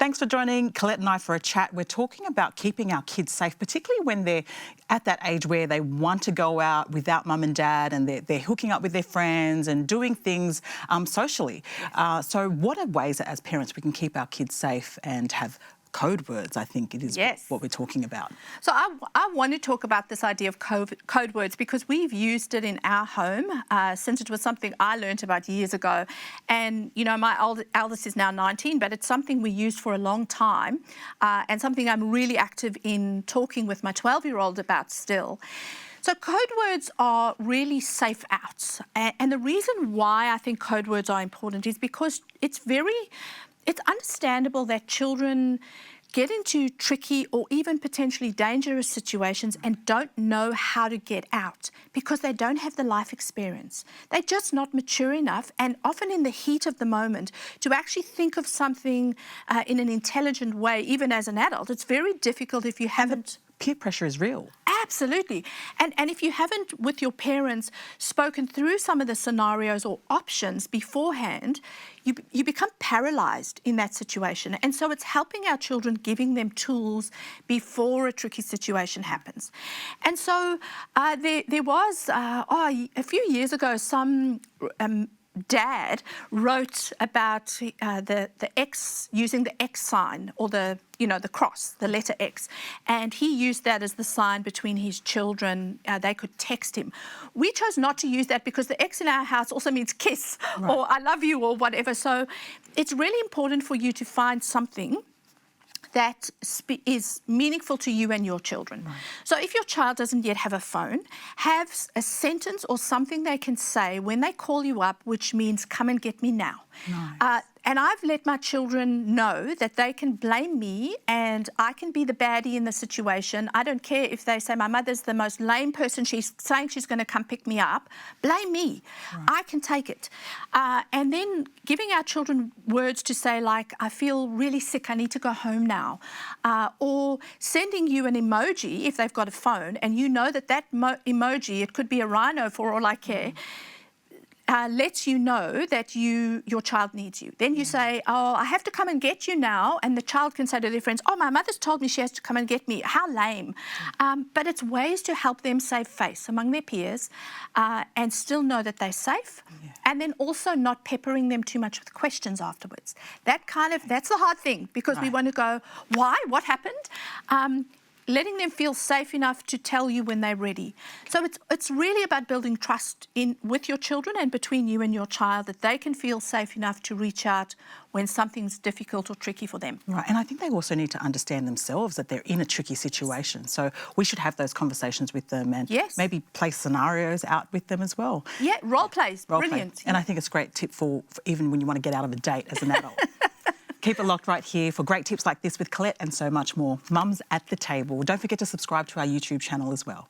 Thanks for joining Collett and I for a chat. We're talking about keeping our kids safe, particularly when they're at that age where they want to go out without mum and dad and they're hooking up with their friends and doing things socially. So what are ways that as parents we can keep our kids safe and have code words, I think it is what we're talking about. So I want to talk about this idea of code words because we've used it in our home since it was something I learned about years ago. And, you know, my eldest is now 19, but it's something we used for a long time and something I'm really active in talking with my 12-year-old about still. So code words are really safe outs. And the reason why I think code words are important is because it's understandable that children get into tricky or even potentially dangerous situations and don't know how to get out because they don't have the life experience. They're just not mature enough, and often in the heat of the moment, to actually think of something in an intelligent way, even as an adult. It's very difficult if you haven't... Peer pressure is real. Absolutely. And if you haven't, with your parents, spoken through some of the scenarios or options beforehand, you become paralysed in that situation. And so it's helping our children, giving them tools before a tricky situation happens. And so there was, a few years ago, some... dad wrote about the X, using the X sign or the cross, the letter X, and he used that as the sign between his children. They could text him. We chose not to use that because the X in our house also means kiss or I love you or whatever. So it's really important for you to find something that is meaningful to you and your children. Right. So if your child doesn't yet have a phone, have a sentence or something they can say when they call you up, which means come and get me now. Nice. And I've let my children know that they can blame me and I can be the baddie in the situation. I don't care if they say my mother's the most lame person, she's saying she's going to come pick me up. Blame me. Right. I can take it. And then giving our children words to say like, I feel really sick, I need to go home now. Or sending you an emoji if they've got a phone and you know that emoji, it could be a rhino for all I care, lets you know that your child needs you. Then you say, oh, I have to come and get you now. And the child can say to their friends, oh, my mother's told me she has to come and get me. How lame. But it's ways to help them save face among their peers and still know that they're safe. Yeah. And then also not peppering them too much with questions afterwards. That's the hard thing because we want to go, why? What happened? Letting them feel safe enough to tell you when they're ready. So it's really about building trust with your children and between you and your child, that they can feel safe enough to reach out when something's difficult or tricky for them. Right, and I think they also need to understand themselves that they're in a tricky situation. So we should have those conversations with them and maybe play scenarios out with them as well. Yeah, role plays, brilliant. And I think it's a great tip for even when you want to get out of a date as an adult. Keep it locked right here for great tips like this with Collett and so much more. Mums at the Table. Don't forget to subscribe to our YouTube channel as well.